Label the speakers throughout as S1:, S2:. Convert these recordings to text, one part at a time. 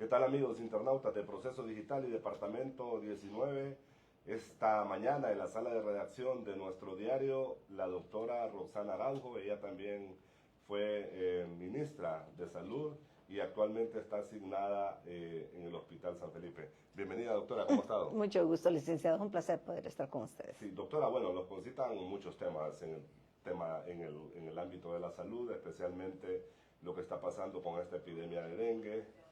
S1: ¿Qué tal amigos internautas de Proceso Digital y Departamento 19? Esta mañana en la sala de redacción de nuestro diario, la doctora Roxana Araujo, ella también fue ministra de Salud y actualmente está asignada en el Hospital San Felipe. Bienvenida doctora, ¿cómo ha estado?
S2: Mucho gusto, licenciado, es un placer poder estar con ustedes.
S1: Sí, doctora, bueno, nos concitan muchos temas en el ámbito de la salud, especialmente lo que está pasando con esta epidemia de dengue.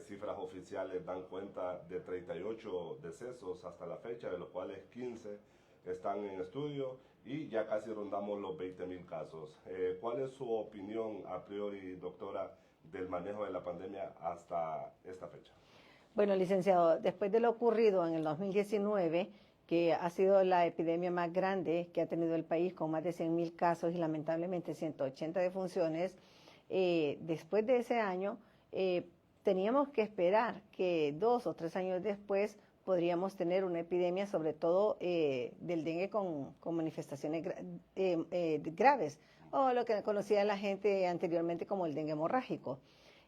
S1: Cifras oficiales dan cuenta de 38 decesos hasta la fecha, de los cuales 15 están en estudio y ya casi rondamos los 20.000 casos. ¿Cuál es su opinión a priori, doctora, del manejo de la pandemia hasta esta fecha?
S2: Bueno, licenciado, después de lo ocurrido en el 2019, que ha sido la epidemia más grande que ha tenido el país, con más de 100.000 casos y lamentablemente 180 defunciones, después de ese año, teníamos que esperar que 2 o 3 años después podríamos tener una epidemia, sobre todo del dengue con manifestaciones graves, o lo que conocía la gente anteriormente como el dengue hemorrágico.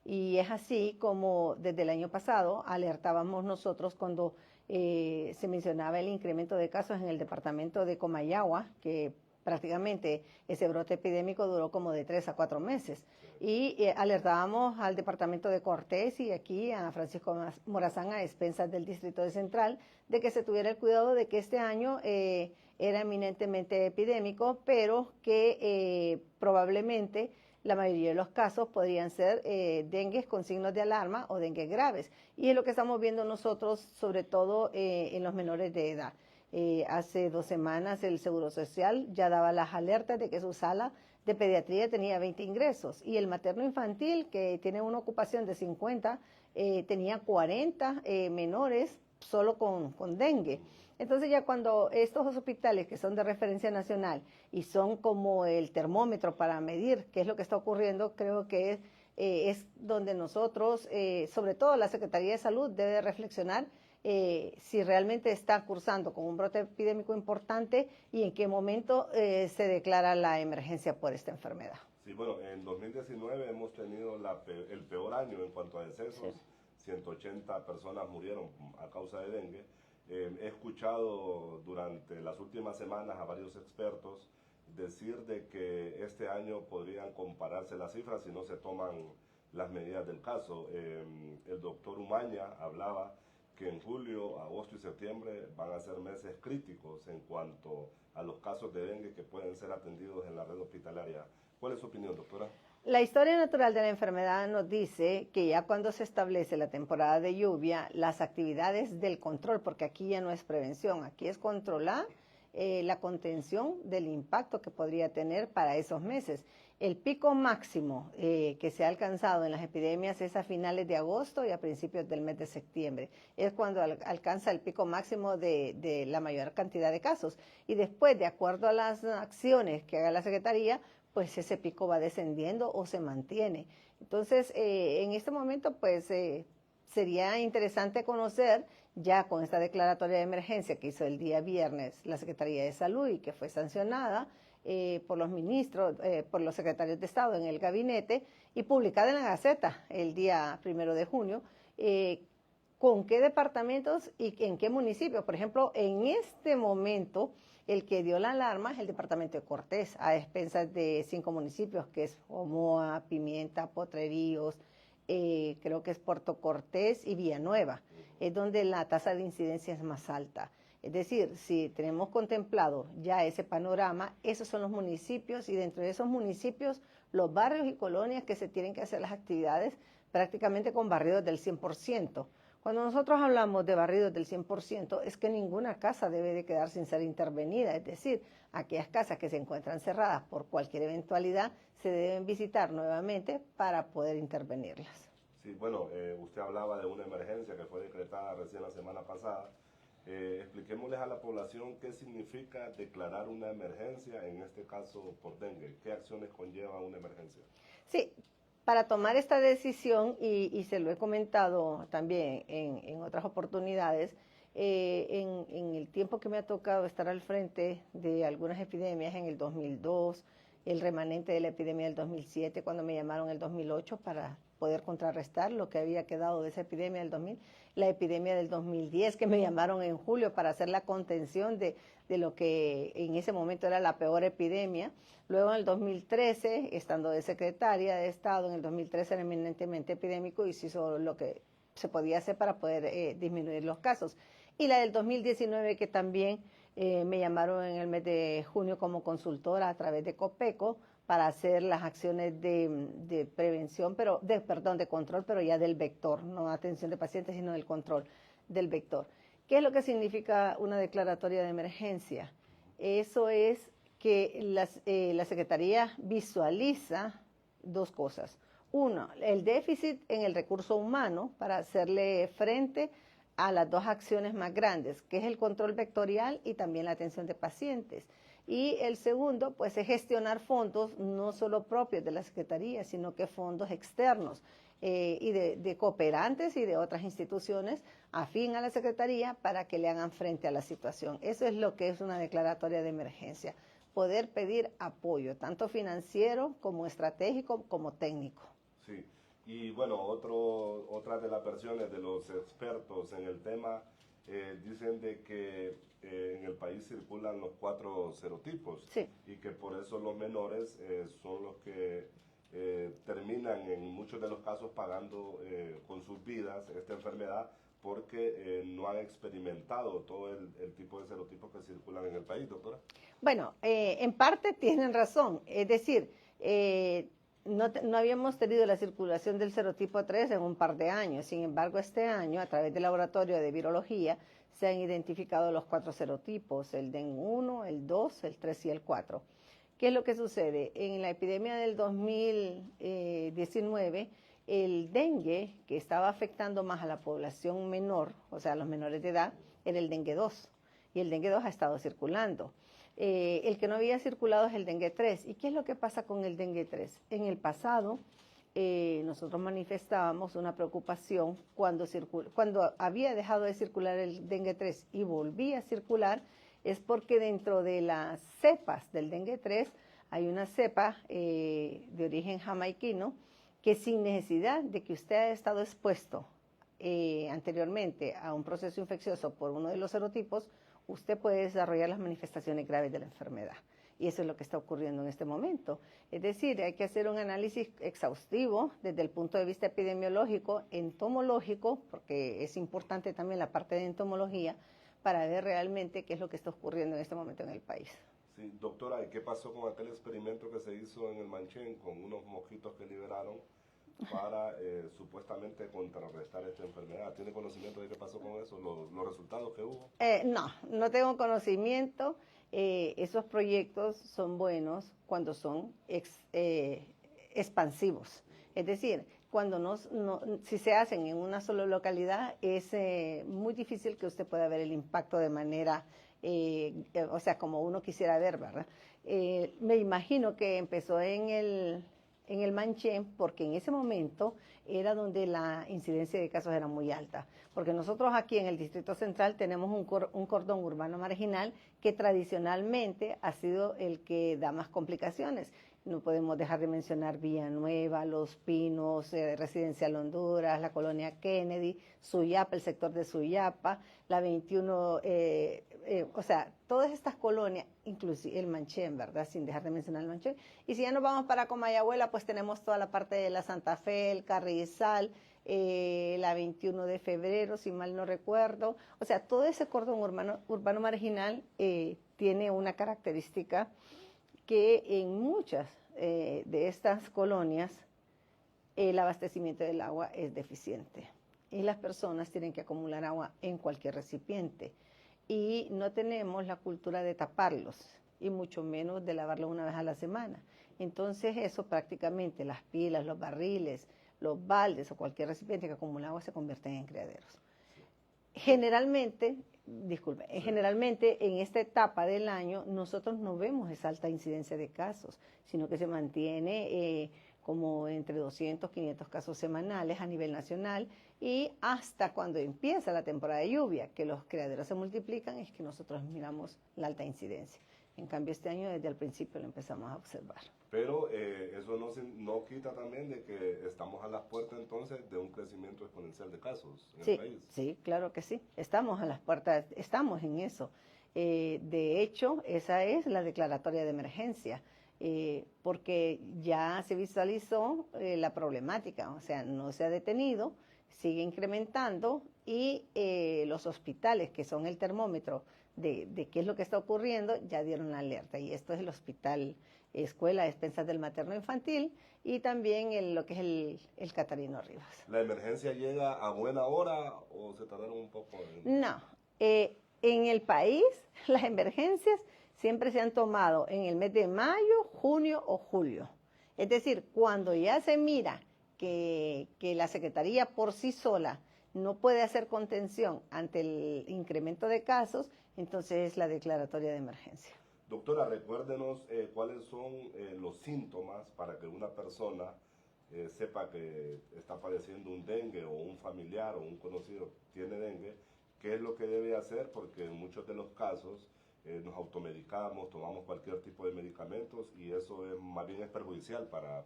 S2: Y es así como desde el año pasado alertábamos nosotros cuando se mencionaba el incremento de casos en el departamento de Comayagua, que prácticamente ese brote epidémico duró como de 3 a 4 meses. Y alertábamos al departamento de Cortés y aquí a Francisco Morazán, a expensas del Distrito de Central, de que se tuviera el cuidado de que este año era eminentemente epidémico, pero que probablemente la mayoría de los casos podrían ser dengues con signos de alarma o dengue graves. Y es lo que estamos viendo nosotros, sobre todo en los menores de edad. Hace 2 semanas el Seguro Social ya daba las alertas de que su sala de pediatría tenía 20 ingresos y el materno infantil, que tiene una ocupación de 50, tenía 40 menores solo con dengue. Entonces ya cuando estos hospitales que son de referencia nacional y son como el termómetro para medir qué es lo que está ocurriendo, creo que es donde nosotros, sobre todo la Secretaría de Salud, debe reflexionar si realmente está cursando con un brote epidémico importante y en qué momento se declara la emergencia por esta enfermedad.
S1: Sí, bueno, en 2019 hemos tenido el peor año en cuanto a decesos. Sí. 180 personas murieron a causa de dengue. He escuchado durante las últimas semanas a varios expertos decir de que este año podrían compararse las cifras si no se toman las medidas del caso. El doctor Umaña hablaba que en julio, agosto y septiembre van a ser meses críticos en cuanto a los casos de dengue que pueden ser atendidos en la red hospitalaria. ¿Cuál es su opinión, doctora?
S2: La historia natural de la enfermedad nos dice que ya cuando se establece la temporada de lluvia, las actividades del control, porque aquí ya no es prevención, aquí es controlar la contención del impacto que podría tener para esos meses. El pico máximo que se ha alcanzado en las epidemias es a finales de agosto y a principios del mes de septiembre. Es cuando alcanza el pico máximo de la mayor cantidad de casos. Y después, de acuerdo a las acciones que haga la Secretaría, pues ese pico va descendiendo o se mantiene. Entonces, en este momento, pues sería interesante conocer, ya con esta declaratoria de emergencia que hizo el día viernes la Secretaría de Salud y que fue sancionada por los ministros, por los secretarios de Estado en el gabinete y publicada en la Gaceta el día 1 de junio, con qué departamentos y en qué municipios. Por ejemplo, en este momento, el que dio la alarma es el departamento de Cortés, a expensas de 5 municipios, que es Omoa, Pimienta, Potreríos, creo que es Puerto Cortés y Villanueva, es donde la tasa de incidencia es más alta. Es decir, si tenemos contemplado ya ese panorama, esos son los municipios y dentro de esos municipios, los barrios y colonias que se tienen que hacer las actividades prácticamente con barridos del 100%. Cuando nosotros hablamos de barridos del 100%, es que ninguna casa debe de quedar sin ser intervenida, es decir, aquellas casas que se encuentran cerradas por cualquier eventualidad se deben visitar nuevamente para poder intervenirlas.
S1: Sí, bueno, usted hablaba de una emergencia que fue decretada recién la semana pasada. Expliquémosles a la población qué significa declarar una emergencia, en este caso por dengue. ¿Qué acciones conlleva una emergencia?
S2: Sí. Para tomar esta decisión, y se lo he comentado también en otras oportunidades, en el tiempo que me ha tocado estar al frente de algunas epidemias en el 2002, el remanente de la epidemia del 2007, cuando me llamaron en el 2008 para poder contrarrestar lo que había quedado de esa epidemia del 2000, la epidemia del 2010, que me llamaron en julio para hacer la contención de lo que en ese momento era la peor epidemia. Luego en el 2013, estando de secretaria de Estado, en el 2013 era eminentemente epidémico y se hizo lo que se podía hacer para poder disminuir los casos. Y la del 2019, que también me llamaron en el mes de junio como consultora a través de COPECO para hacer las acciones de prevención, de control, pero ya del vector, no atención de pacientes, sino del control del vector. ¿Qué es lo que significa una declaratoria de emergencia? Eso es que la Secretaría visualiza dos cosas. Uno, el déficit en el recurso humano para hacerle frente a las dos acciones más grandes, que es el control vectorial y también la atención de pacientes. Y el segundo, pues, es gestionar fondos no solo propios de la Secretaría, sino que fondos externos y de cooperantes y de otras instituciones afín a la Secretaría para que le hagan frente a la situación. Eso es lo que es una declaratoria de emergencia, poder pedir apoyo, tanto financiero como estratégico como técnico.
S1: Sí, y bueno, otra de las versiones de los expertos en el tema dicen de que en el país circulan los 4 serotipos,
S2: sí,
S1: y que por eso los menores son los que terminan en muchos de los casos pagando con sus vidas esta enfermedad, porque no han experimentado todo el tipo de serotipos que circulan en el país, doctora.
S2: Bueno, en parte tienen razón, es decir, no habíamos tenido la circulación del serotipo 3 en un par de años. Sin embargo, este año, a través del laboratorio de virología, se han identificado los 4 serotipos, el DEN 1, el 2, el 3 y el 4. ¿Qué es lo que sucede? En la epidemia del 2019, el dengue, que estaba afectando más a la población menor, o sea, a los menores de edad, era el dengue 2. Y el dengue 2 ha estado circulando. El que no había circulado es el dengue 3. ¿Y qué es lo que pasa con el dengue 3? En el pasado, nosotros manifestábamos una preocupación cuando había dejado de circular el dengue 3 y volvía a circular, es porque dentro de las cepas del dengue 3 hay una cepa de origen jamaiquino que, sin necesidad de que usted haya estado expuesto anteriormente a un proceso infeccioso por uno de los serotipos, usted puede desarrollar las manifestaciones graves de la enfermedad. Y eso es lo que está ocurriendo en este momento. Es decir, hay que hacer un análisis exhaustivo desde el punto de vista epidemiológico, entomológico, porque es importante también la parte de entomología, para ver realmente qué es lo que está ocurriendo en este momento en el país.
S1: Sí, doctora, ¿y qué pasó con aquel experimento que se hizo en el Manchén con unos mosquitos que liberaron para supuestamente contrarrestar esta enfermedad? ¿Tiene conocimiento de qué pasó con eso, los resultados que hubo?
S2: No tengo conocimiento. Esos proyectos son buenos cuando son expansivos. Es decir, cuando si se hacen en una sola localidad, es muy difícil que usted pueda ver el impacto de manera, o sea, como uno quisiera ver, ¿verdad? Me imagino que empezó en el Manchén, porque en ese momento era donde la incidencia de casos era muy alta. Porque nosotros aquí en el Distrito Central tenemos un cordón urbano marginal que tradicionalmente ha sido el que da más complicaciones. No podemos dejar de mencionar Villanueva, Los Pinos, Residencial Honduras, la colonia Kennedy, Suyapa, el sector de Suyapa, la 21, o sea, todas estas colonias, inclusive el Manchén, ¿verdad? Sin dejar de mencionar el Manchén. Y si ya nos vamos para Comayagüela, pues tenemos toda la parte de la Santa Fe, el Carrizal, la 21 de febrero, si mal no recuerdo. O sea, todo ese cordón urbano marginal tiene una característica que en muchas de estas colonias el abastecimiento del agua es deficiente y las personas tienen que acumular agua en cualquier recipiente y no tenemos la cultura de taparlos y mucho menos de lavarlos una vez a la semana. Entonces eso prácticamente, las pilas, los barriles, los baldes o cualquier recipiente que acumula agua se convierten en criaderos. Generalmente en esta etapa del año nosotros no vemos esa alta incidencia de casos, sino que se mantiene como entre 200, 500 casos semanales a nivel nacional, y hasta cuando empieza la temporada de lluvia, que los criaderos se multiplican, es que nosotros miramos la alta incidencia. En cambio, este año desde el principio lo empezamos a observar.
S1: Pero eso no quita también de que estamos a las puertas entonces de un crecimiento exponencial de casos en el país.
S2: Sí, claro que sí. Estamos a las puertas, estamos en eso. De hecho, esa es la declaratoria de emergencia, porque ya se visualizó la problemática, o sea, no se ha detenido, sigue incrementando y los hospitales, que son el termómetro de qué es lo que está ocurriendo, ya dieron la alerta. Y esto es el hospital Escuela de Despensas del Materno Infantil y también lo que es el Catarino Rivas.
S1: ¿La emergencia llega a buena hora o se tardaron un poco?
S2: No, en el país las emergencias siempre se han tomado en el mes de mayo, junio o julio. Es decir, cuando ya se mira que la Secretaría por sí sola no puede hacer contención ante el incremento de casos, entonces es la declaratoria de emergencia.
S1: Doctora, recuérdenos cuáles son los síntomas para que una persona sepa que está padeciendo un dengue o un familiar o un conocido tiene dengue, qué es lo que debe hacer, porque en muchos de los casos nos automedicamos, tomamos cualquier tipo de medicamentos y eso más bien es perjudicial para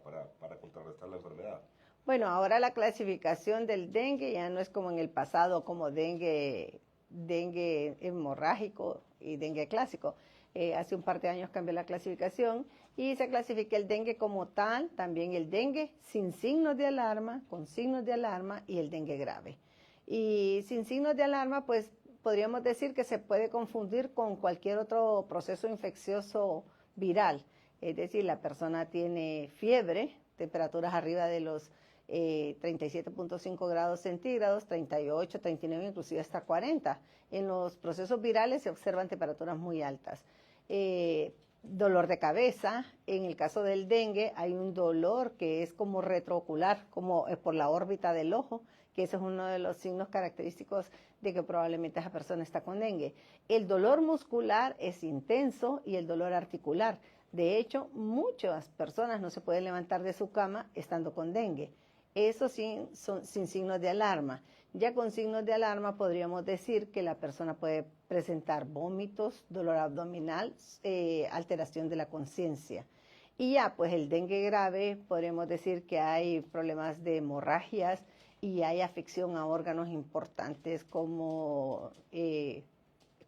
S1: contrarrestar la enfermedad.
S2: Bueno, ahora la clasificación del dengue ya no es como en el pasado, como dengue hemorrágico y dengue clásico. Hace un par de años cambió la clasificación y se clasifica el dengue como tal, también el dengue sin signos de alarma, con signos de alarma y el dengue grave. Y sin signos de alarma, pues podríamos decir que se puede confundir con cualquier otro proceso infeccioso viral. Es decir, la persona tiene fiebre, temperaturas arriba de los 37.5 grados centígrados, 38, 39, inclusive hasta 40. En los procesos virales se observan temperaturas muy altas. Dolor de cabeza, en el caso del dengue hay un dolor que es como retroocular, como por la órbita del ojo, que ese es uno de los signos característicos de que probablemente esa persona está con dengue. El dolor muscular es intenso y el dolor articular. De hecho, muchas personas no se pueden levantar de su cama estando con dengue. Eso sin signos de alarma. Ya con signos de alarma podríamos decir que la persona puede presentar vómitos, dolor abdominal, alteración de la conciencia. Y ya, pues el dengue grave, podríamos decir que hay problemas de hemorragias y hay afección a órganos importantes como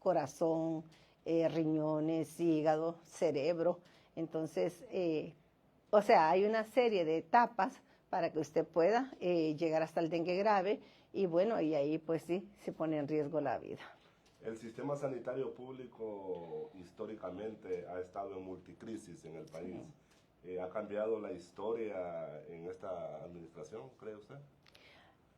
S2: corazón, riñones, hígado, cerebro. Entonces, o sea, hay una serie de etapas para que usted pueda llegar hasta el dengue grave y bueno, y ahí pues sí, se pone en riesgo la vida.
S1: El sistema sanitario público históricamente ha estado en multicrisis en el país. Sí. ¿Ha cambiado la historia en esta administración, cree usted?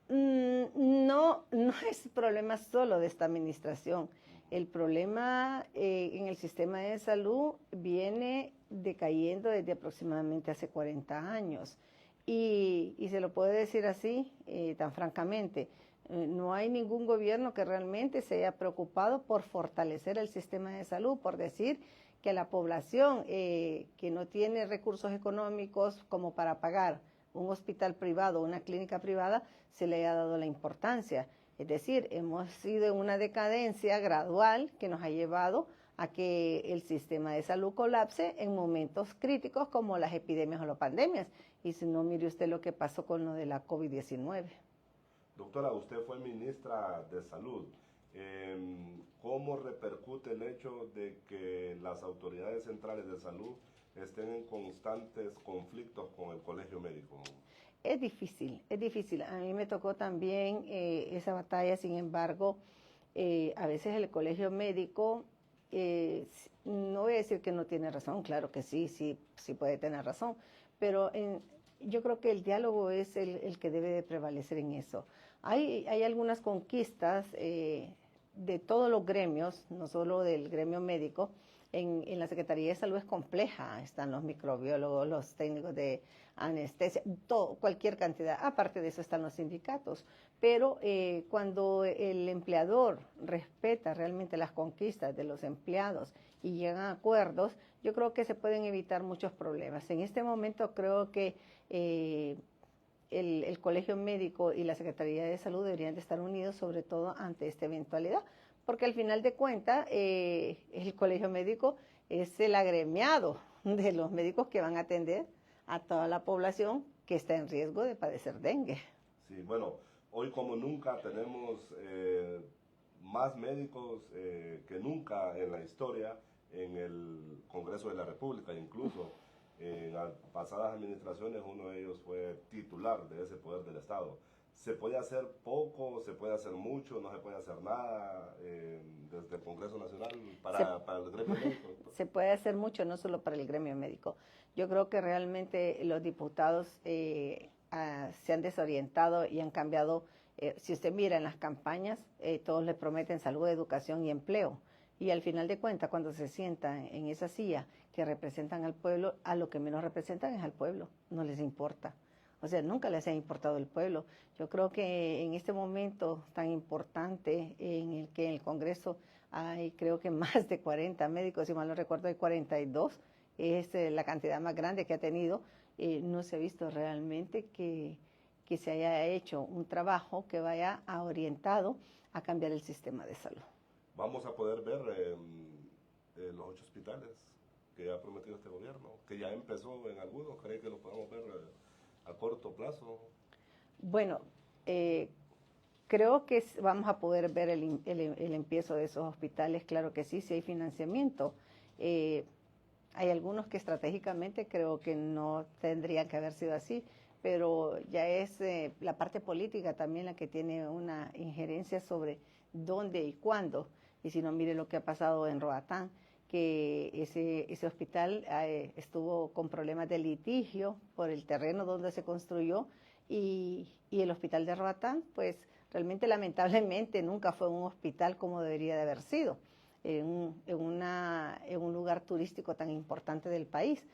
S2: No es problema solo de esta administración. El problema en el sistema de salud viene decayendo desde aproximadamente hace 40 años. Y se lo puedo decir así, tan francamente, no hay ningún gobierno que realmente se haya preocupado por fortalecer el sistema de salud, por decir que a la población que no tiene recursos económicos como para pagar un hospital privado o una clínica privada, se le haya dado la importancia. Es decir, hemos ido en una decadencia gradual que nos ha llevado a que el sistema de salud colapse en momentos críticos como las epidemias o las pandemias. Y si no, mire usted lo que pasó con lo de la COVID-19.
S1: Doctora, usted fue ministra de Salud. ¿Cómo repercute el hecho de que las autoridades centrales de salud estén en constantes conflictos con el colegio médico?
S2: Es difícil, es difícil. A mí me tocó también esa batalla, sin embargo, a veces el colegio médico, no voy a decir que no tiene razón, claro que sí puede tener razón, pero yo creo que el diálogo es el que debe de prevalecer en eso. Hay algunas conquistas de todos los gremios, no solo del gremio médico. En la Secretaría de Salud es compleja, están los microbiólogos, los técnicos de anestesia, cualquier cantidad. Aparte de eso están los sindicatos. Pero cuando el empleador respeta realmente las conquistas de los empleados y llegan a acuerdos, yo creo que se pueden evitar muchos problemas. En este momento creo que el Colegio Médico y la Secretaría de Salud deberían de estar unidos, sobre todo ante esta eventualidad, porque al final de cuentas el Colegio Médico es el agremiado de los médicos que van a atender a toda la población que está en riesgo de padecer dengue.
S1: Sí, bueno, hoy como nunca tenemos más médicos que nunca en la historia en el Congreso de la República, incluso en pasadas administraciones uno de ellos fue titular de ese poder del Estado. ¿Se puede hacer poco, se puede hacer mucho, no se puede hacer nada desde el Congreso Nacional para el gremio médico?
S2: Se puede hacer mucho, no solo para el gremio médico. Yo creo que realmente los diputados se han desorientado y han cambiado. Si usted mira en las campañas, todos le prometen salud, educación y empleo. Y al final de cuentas, cuando se sientan en esa silla que representan al pueblo, a lo que menos representan es al pueblo, no les importa. O sea, nunca les ha importado el pueblo. Yo creo que en este momento tan importante en el que en el Congreso hay creo que más de 40 médicos, si mal no recuerdo hay 42, es la cantidad más grande que ha tenido, no se ha visto realmente que se haya hecho un trabajo que vaya orientado a cambiar el sistema de salud.
S1: Vamos a poder ver los 8 hospitales que ha prometido este gobierno, que ya empezó en algunos. ¿Cree que lo podemos ver a corto plazo?
S2: Bueno, creo que vamos a poder ver el empiezo de esos hospitales, claro que sí, si hay financiamiento. Hay algunos que estratégicamente creo que no tendrían que haber sido así, pero ya es la parte política también la que tiene una injerencia sobre dónde y cuándo. Y si no, mire lo que ha pasado en Roatán, que ese hospital estuvo con problemas de litigio por el terreno donde se construyó y el hospital de Roatán, pues realmente lamentablemente nunca fue un hospital como debería de haber sido en un lugar turístico tan importante del país.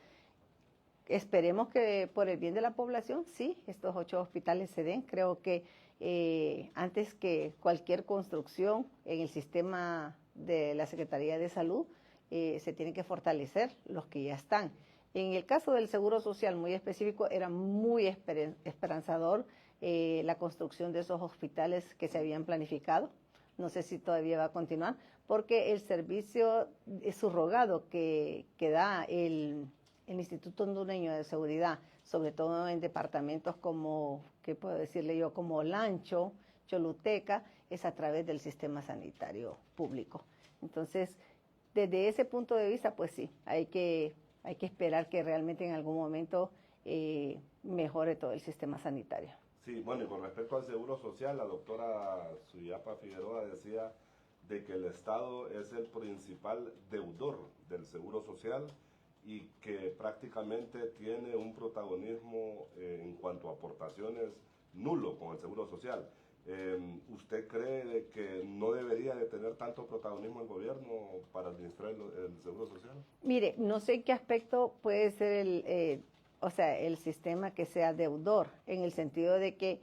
S2: Esperemos que por el bien de la población, sí, estos 8 hospitales se den. Creo que antes que cualquier construcción en el sistema de la Secretaría de Salud, se tienen que fortalecer los que ya están. En el caso del Seguro Social muy específico, era muy esperanzador la construcción de esos hospitales que se habían planificado. No sé si todavía va a continuar, porque el servicio subrogado que da el Instituto Hondureño de Seguridad, sobre todo en departamentos como, ¿qué puedo decirle yo?, como Lancho, Choluteca, es a través del sistema sanitario público. Entonces, desde ese punto de vista, pues sí, hay que esperar que realmente en algún momento mejore todo el sistema sanitario.
S1: Sí, bueno, y con respecto al Seguro Social, la doctora Suyapa Figueroa decía de que el Estado es el principal deudor del Seguro Social y que prácticamente tiene un protagonismo en cuanto a aportaciones nulo con el Seguro Social. ¿Usted cree de que no debería de tener tanto protagonismo el gobierno para administrar el Seguro Social?
S2: Mire, no sé qué aspecto puede ser el sistema que sea deudor, en el sentido de que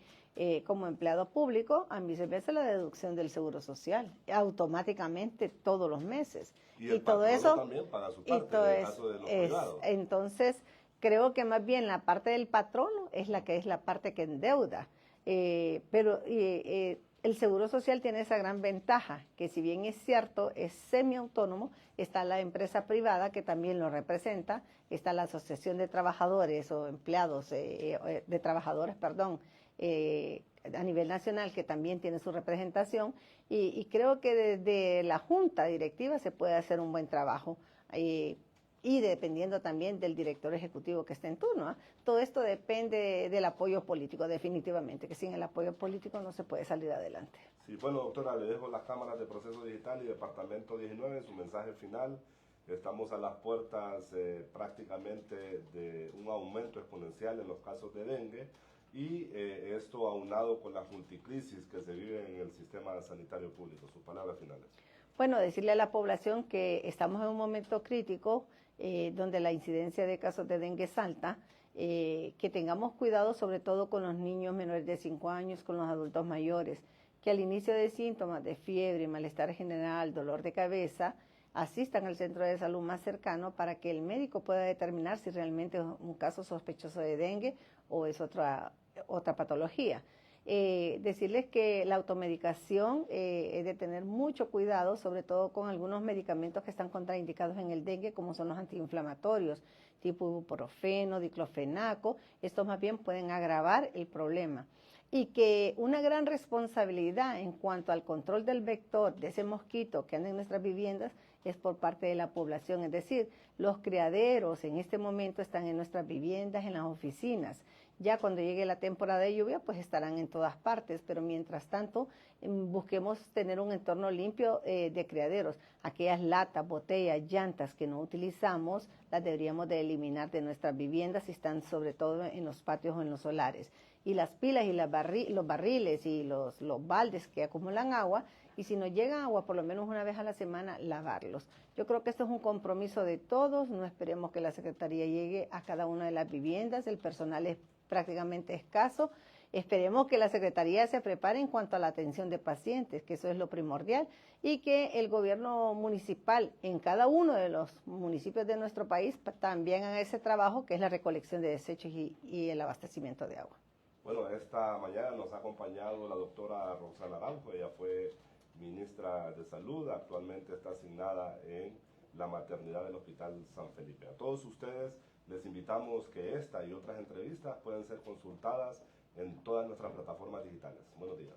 S2: como empleado público, a mí se me hace la deducción del Seguro Social, automáticamente todos los meses.
S1: Y todo eso también paga su parte, en el caso de los privados.
S2: Entonces, creo que más bien la parte del patrono es la parte que endeuda. Pero el Seguro Social tiene esa gran ventaja, que si bien es cierto, es semiautónomo, está la empresa privada que también lo representa, está la Asociación de Trabajadores o Empleados, de Trabajadores, perdón, a nivel nacional, que también tiene su representación, y creo que desde la junta directiva se puede hacer un buen trabajo, y dependiendo también del director ejecutivo que esté en turno, ¿eh? Todo esto depende del apoyo político, definitivamente, que sin el apoyo político no se puede salir adelante.
S1: Sí, bueno, doctora, le dejo las cámaras de Proceso Digital y Departamento 19, su mensaje final. Estamos a las puertas prácticamente de un aumento exponencial en los casos de dengue y esto aunado con las multicrisis que se viven en el sistema sanitario público. Sus palabras finales.
S2: Bueno, decirle a la población que estamos en un momento crítico donde la incidencia de casos de dengue es alta, que tengamos cuidado sobre todo con los niños menores de 5 años, con los adultos mayores, que al inicio de síntomas de fiebre, malestar general, dolor de cabeza, asistan al centro de salud más cercano para que el médico pueda determinar si realmente es un caso sospechoso de dengue o es otra patología. Decirles que la automedicación es de tener mucho cuidado, sobre todo con algunos medicamentos que están contraindicados en el dengue, como son los antiinflamatorios, tipo ibuprofeno, diclofenaco. Estos más bien pueden agravar el problema. Y que una gran responsabilidad en cuanto al control del vector de ese mosquito que anda en nuestras viviendas es por parte de la población. Es decir, los criaderos en este momento están en nuestras viviendas, en las oficinas. Ya cuando llegue la temporada de lluvia, pues estarán en todas partes, pero mientras tanto busquemos tener un entorno limpio de criaderos. Aquellas latas, botellas, llantas que no utilizamos, las deberíamos de eliminar de nuestras viviendas si están sobre todo en los patios o en los solares. Y las pilas y los barriles y los baldes que acumulan agua, y si nos llega agua por lo menos una vez a la semana, lavarlos. Yo creo que esto es un compromiso de todos, no esperemos que la Secretaría llegue a cada una de las viviendas, el personal es prácticamente escaso. Esperemos que la Secretaría se prepare en cuanto a la atención de pacientes, que eso es lo primordial, y que el gobierno municipal en cada uno de los municipios de nuestro país también haga ese trabajo, que es la recolección de desechos y el abastecimiento de agua.
S1: Bueno, esta mañana nos ha acompañado la doctora Roxana Araujo, ella fue ministra de Salud, actualmente está asignada en la maternidad del Hospital San Felipe. A todos ustedes les invitamos que esta y otras entrevistas pueden ser consultadas en todas nuestras plataformas digitales. Buenos días.